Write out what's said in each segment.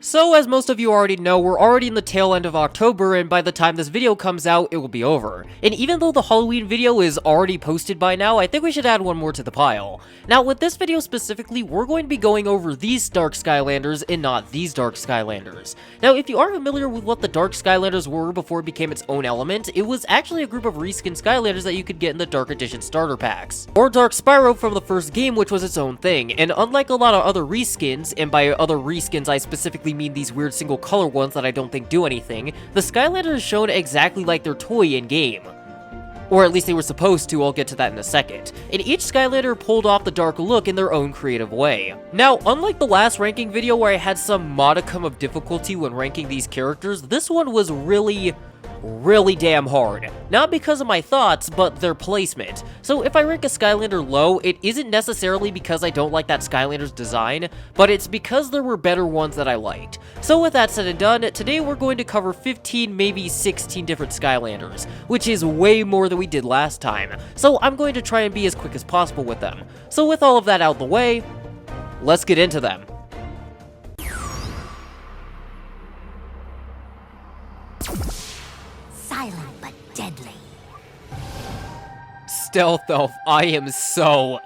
So, as most of you already know, we're already in the tail end of October, and by the time this video comes out, it will be over. And even though the Halloween video is already posted by now, I think we should add one more to the pile. Now, with this video specifically, we're going to be going over these Dark Skylanders and not these Dark Skylanders. Now, if you are familiar with what the Dark Skylanders were before it became its own element, it was actually a group of reskinned Skylanders that you could get in the Dark Edition starter packs. Or Dark Spyro from the first game, which was its own thing. And unlike a lot of other reskins, and by other reskins I specifically mean these weird single color ones that I don't think do anything, the Skylander is shown exactly like their toy in-game. Or at least they were supposed to, I'll get to that in a second. And each Skylander pulled off the dark look in their own creative way. Now, unlike the last ranking video where I had some modicum of difficulty when ranking these characters, this one was really damn hard. Not because of my thoughts, but their placement. So if I rank a Skylander low, it isn't necessarily because I don't like that Skylander's design, but it's because there were better ones that I liked. So with that said and done, today we're going to cover 15, maybe 16 different Skylanders, which is way more than we did last time. So I'm going to try and be as quick as possible with them. So with all of that out the way, let's get into them. Silent but deadly. Stealth Elf, I am so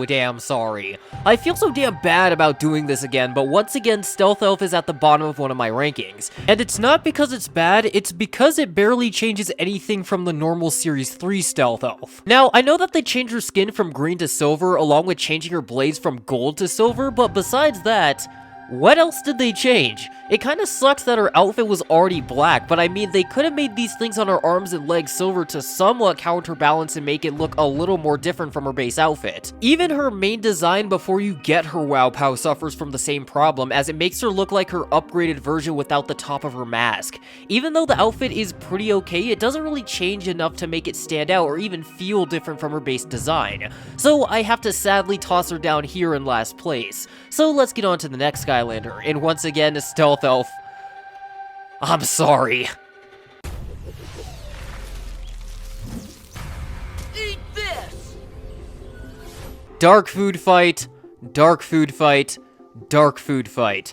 damn sorry. I feel so damn bad about doing this again, but once again, Stealth Elf is at the bottom of one of my rankings. And it's not because it's bad, it's because it barely changes anything from the normal Series 3 Stealth Elf. Now, I know that they changed her skin from green to silver, along with changing her blades from gold to silver, but besides that, what else did they change? It kinda sucks that her outfit was already black, but I mean, they could've made these things on her arms and legs silver to somewhat counterbalance and make it look a little more different from her base outfit. Even her main design before you get her Wow Pow suffers from the same problem, as it makes her look like her upgraded version without the top of her mask. Even though the outfit is pretty okay, it doesn't really change enough to make it stand out or even feel different from her base design. So I have to sadly toss her down here in last place. So let's get on to the next Skylander, and once again, Stealth Elf, I'm sorry. Eat this! Dark food fight, dark food fight, dark food fight.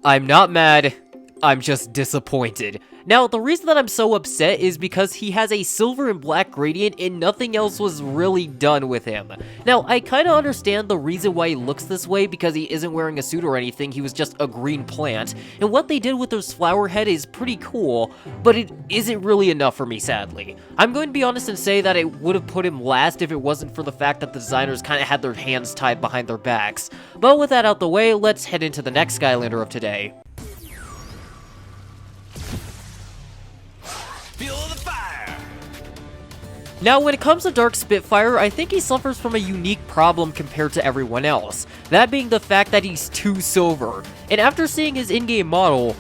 I'm not mad, I'm just disappointed. Now, the reason that I'm so upset is because he has a silver and black gradient and nothing else was really done with him. Now, I kinda understand the reason why he looks this way because he isn't wearing a suit or anything, he was just a green plant, and what they did with his flower head is pretty cool, but it isn't really enough for me, sadly. I'm going to be honest and say that it would have put him last if it wasn't for the fact that the designers kinda had their hands tied behind their backs. But with that out the way, let's head into the next Skylander of today. Feel the fire! Now, when it comes to Dark Spitfire, I think he suffers from a unique problem compared to everyone else. That being the fact that he's too silver. And after seeing his in-game model,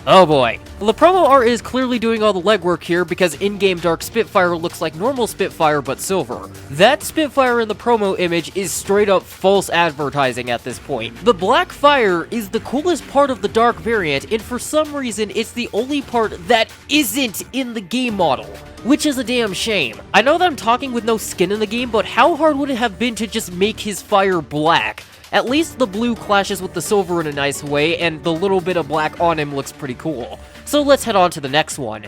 oh boy. The promo art is clearly doing all the legwork here because in-game Dark Spitfire looks like normal Spitfire but silver. That Spitfire in the promo image is straight up false advertising at this point. The black fire is the coolest part of the Dark variant, and for some reason it's the only part that isn't in the game model, which is a damn shame. I know that I'm talking with no skin in the game, but how hard would it have been to just make his fire black? At least the blue clashes with the silver in a nice way, and the little bit of black on him looks pretty cool. So let's head on to the next one.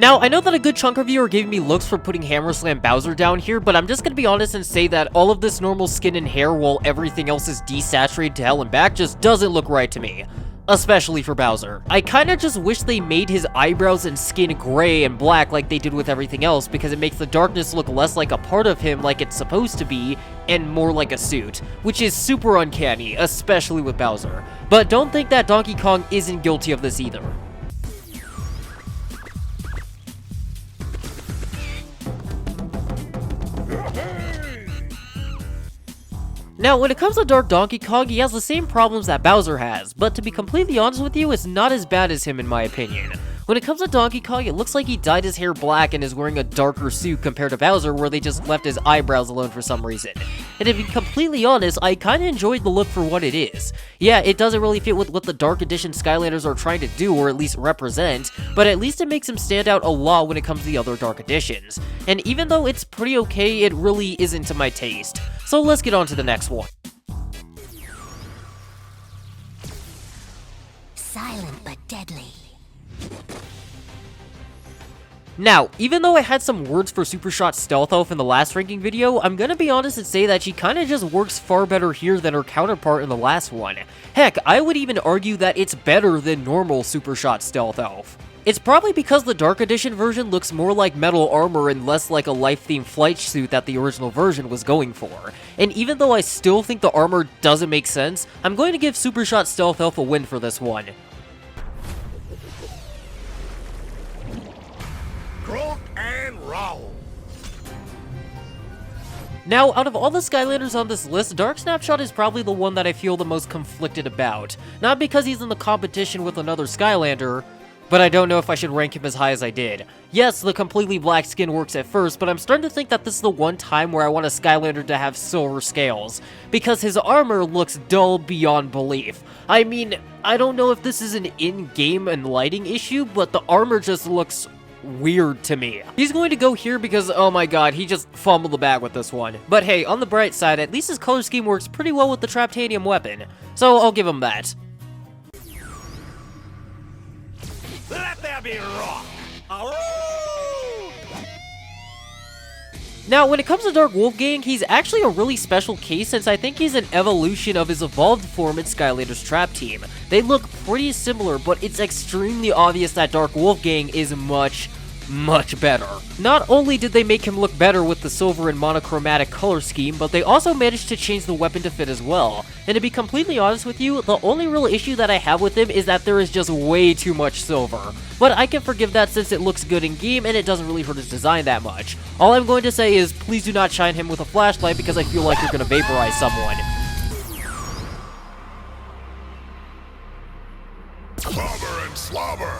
Now, I know that a good chunk of you are giving me looks for putting Hammer Slam Bowser down here, but I'm just gonna be honest and say that all of this normal skin and hair while everything else is desaturated to hell and back just doesn't look right to me. Especially for Bowser. I kinda just wish they made his eyebrows and skin gray and black like they did with everything else, because it makes the darkness look less like a part of him like it's supposed to be, and more like a suit, which is super uncanny, especially with Bowser. But don't think that Donkey Kong isn't guilty of this either. Now, when it comes to Dark Donkey Kong, he has the same problems that Bowser has, but to be completely honest with you, it's not as bad as him in my opinion. When it comes to Donkey Kong, it looks like he dyed his hair black and is wearing a darker suit compared to Bowser, where they just left his eyebrows alone for some reason. And to be completely honest, I kinda enjoyed the look for what it is. Yeah, it doesn't really fit with what the Dark Edition Skylanders are trying to do, or at least represent, but at least it makes him stand out a lot when it comes to the other Dark Editions. And even though it's pretty okay, it really isn't to my taste. So let's get on to the next one. Silent but deadly. Now, even though I had some words for Supershot Stealth Elf in the last ranking video, I'm gonna be honest and say that she kinda just works far better here than her counterpart in the last one. Heck, I would even argue that it's better than normal Supershot Stealth Elf. It's probably because the Dark Edition version looks more like metal armor and less like a life-themed flight suit that the original version was going for. And even though I still think the armor doesn't make sense, I'm going to give Supershot Stealth Elf a win for this one. Croak and roll. Now, out of all the Skylanders on this list, Dark Snapshot is probably the one that I feel the most conflicted about. Not because he's in the competition with another Skylander, but I don't know if I should rank him as high as I did. Yes, the completely black skin works at first, but I'm starting to think that this is the one time where I want a Skylander to have silver scales, because his armor looks dull beyond belief. I mean, I don't know if this is an in-game and lighting issue, but the armor just looks weird to me. He's going to go here because, oh my god, he just fumbled the bag with this one. But hey, on the bright side, at least his color scheme works pretty well with the Traptanium weapon, so I'll give him that. Let there be rock. Aroo! Now, when it comes to Dark Wolfgang, he's actually a really special case since I think he's an evolution of his evolved form in Skylanders Trap Team. They look pretty similar, but it's extremely obvious that Dark Wolfgang is much better. Not only did they make him look better with the silver and monochromatic color scheme, but they also managed to change the weapon to fit as well. And to be completely honest with you, the only real issue that I have with him is that there is just way too much silver. But I can forgive that since it looks good in game and it doesn't really hurt his design that much. All I'm going to say is, please do not shine him with a flashlight because I feel like you're going to vaporize someone. Slobber and slobber.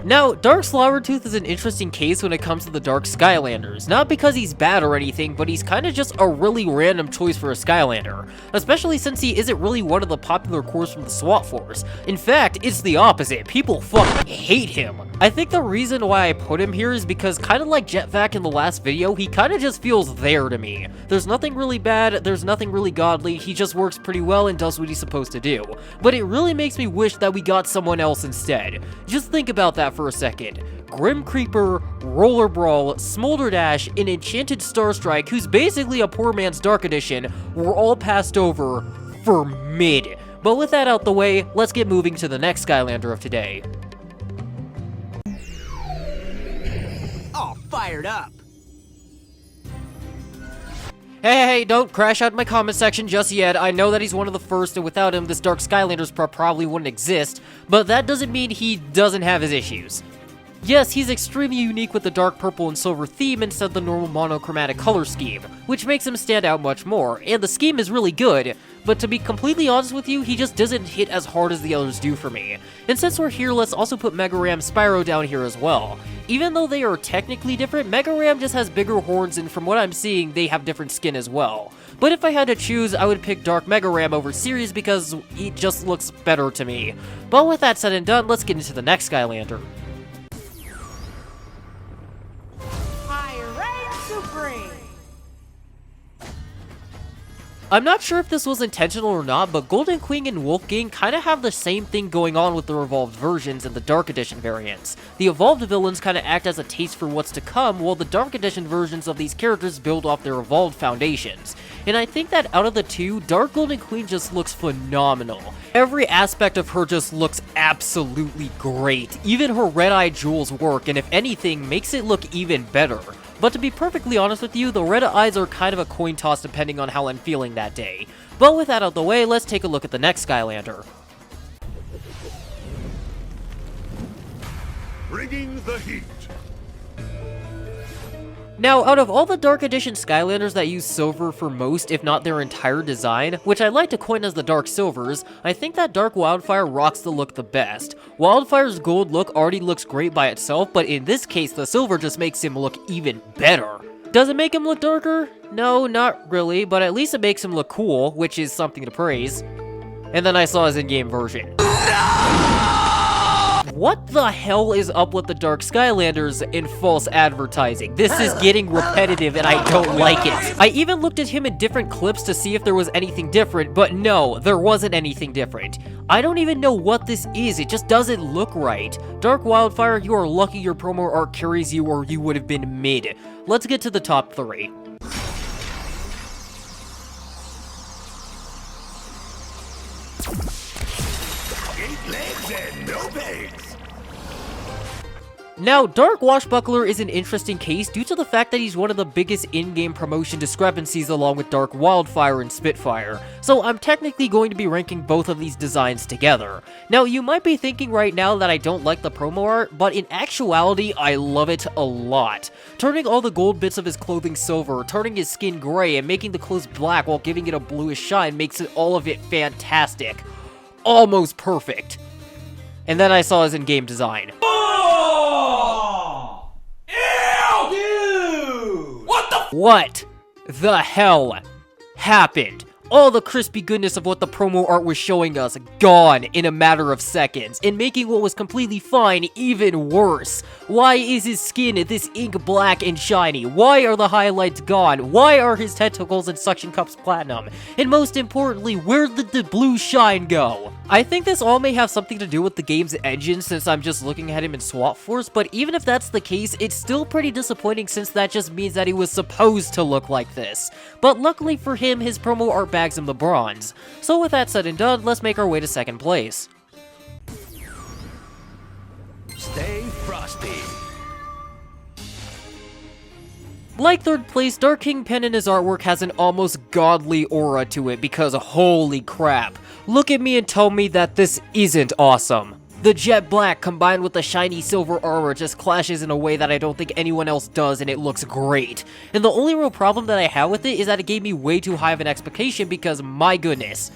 Now, Dark Slobbertooth is an interesting case when it comes to the Dark Skylanders. Not because he's bad or anything, but he's kinda just a really random choice for a Skylander. Especially since he isn't really one of the popular cores from the SWAT Force. In fact, it's the opposite. People fucking hate him. I think the reason why I put him here is because, kinda like Jetvac in the last video, he kinda just feels there to me. There's nothing really bad, there's nothing really godly, he just works pretty well and does what he's supposed to do. But it really makes me wish that we got someone else instead. Just think about that for a second. Grim Creeper, Roller Brawl, Smolder Dash, and Enchanted Starstrike, who's basically a poor man's Dark Edition, were all passed over for mid. But with that out the way, let's get moving to the next Skylander of today. All fired up. Hey, don't crash out my comment section just yet. I know that he's one of the first, and without him, this Dark Skylanders probably wouldn't exist, but that doesn't mean he doesn't have his issues. Yes, he's extremely unique with the dark purple and silver theme instead of the normal monochromatic color scheme, which makes him stand out much more, and the scheme is really good, but to be completely honest with you, he just doesn't hit as hard as the others do for me. And since we're here, let's also put Mega Ram Spyro down here as well. Even though they are technically different, Mega Ram just has bigger horns, and from what I'm seeing, they have different skin as well. But if I had to choose, I would pick Dark Mega Ram over Series because it just looks better to me. But with that said and done, let's get into the next Skylander. I'm not sure if this was intentional or not, but Golden Queen and Wolfgang kinda have the same thing going on with the Evolved versions and the Dark Edition variants. The Evolved villains kinda act as a taste for what's to come, while the Dark Edition versions of these characters build off their Evolved foundations. And I think that out of the two, Dark Golden Queen just looks phenomenal. Every aspect of her just looks absolutely great. Even her red-eyed jewels work, and if anything, makes it look even better. But to be perfectly honest with you, the red eyes are kind of a coin toss depending on how I'm feeling that day. But with that out of the way, let's take a look at the next Skylander. Bringing the heat. Now, out of all the Dark Edition Skylanders that use silver for most, if not their entire design, which I like to coin as the Dark Silvers, I think that Dark Wildfire rocks the look the best. Wildfire's gold look already looks great by itself, but in this case, the silver just makes him look even better. Does it make him look darker? No, not really, but at least it makes him look cool, which is something to praise. And then I saw his in-game version. What the hell is up with the Dark Skylanders in false advertising? This is getting repetitive and I don't like it. I even looked at him in different clips to see if there was anything different, but no, there wasn't anything different. I don't even know what this is, it just doesn't look right. Dark Wildfire, you are lucky your promo art carries you or you would have been mid. Let's get to the top 3. Eight legs and no pegs. Now, Dark Washbuckler is an interesting case due to the fact that he's one of the biggest in-game promotion discrepancies along with Dark Wildfire and Spitfire, so I'm technically going to be ranking both of these designs together. Now, you might be thinking right now that I don't like the promo art, but in actuality, I love it a lot. Turning all the gold bits of his clothing silver, turning his skin gray, and making the clothes black while giving it a bluish shine makes all of it fantastic. Almost perfect. And then I saw his in-game design. What the hell happened? All the crispy goodness of what the promo art was showing us gone in a matter of seconds, and making what was completely fine even worse. Why is his skin this ink black and shiny? Why are the highlights gone? Why are his tentacles and suction cups platinum? And most importantly, where did the blue shine go? I think this all may have something to do with the game's engine since I'm just looking at him in Swap Force, but even if that's the case, it's still pretty disappointing since that just means that he was supposed to look like this. But luckily for him, his promo art bags him the bronze. So with that said and done, let's make our way to second place. Stay frosty. Like third place, Dark Kingpin in his artwork has an almost godly aura to it because holy crap. Look at me and tell me that this isn't awesome. The jet black combined with the shiny silver armor just clashes in a way that I don't think anyone else does, and it looks great. And the only real problem that I have with it is that it gave me way too high of an expectation because, my goodness,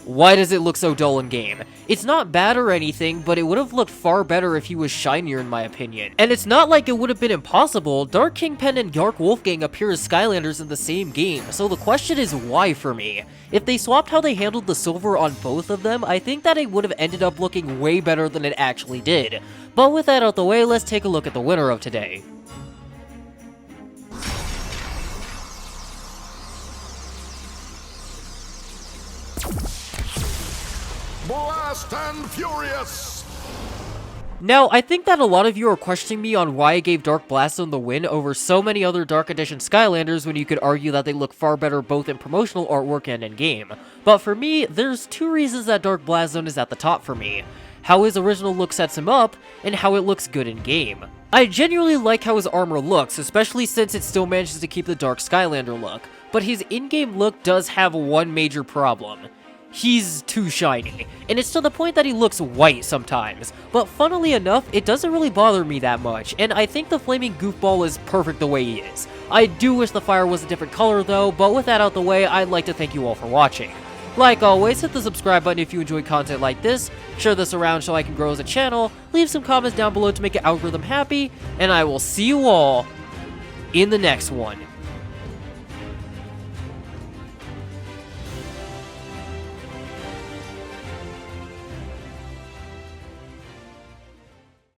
why does it look so dull in game? It's not bad or anything, but it would have looked far better if he was shinier in my opinion. And it's not like it would have been impossible. Dark Kingpin and Dark Wolfgang appear as Skylanders in the same game, so the question is why for me? If they swapped how they handled the silver on both of them, I think that it would have ended up looking way better than it actually did. But with that out the way, let's take a look at the winner of today. Blast and Furious! Now, I think that a lot of you are questioning me on why I gave Dark Blast Zone the win over so many other Dark Edition Skylanders when you could argue that they look far better both in promotional artwork and in-game. But for me, there's two reasons that Dark Blast Zone is at the top for me. How his original look sets him up, and how it looks good in-game. I genuinely like how his armor looks, especially since it still manages to keep the Dark Skylander look. But his in-game look does have one major problem. He's too shiny, and it's to the point that he looks white sometimes, but funnily enough, it doesn't really bother me that much, and I think the flaming goofball is perfect the way he is. I do wish the fire was a different color though, but with that out the way, I'd like to thank you all for watching. Like always, hit the subscribe button if you enjoy content like this, share this around so I can grow as a channel, leave some comments down below to make the algorithm happy, and I will see you all in the next one.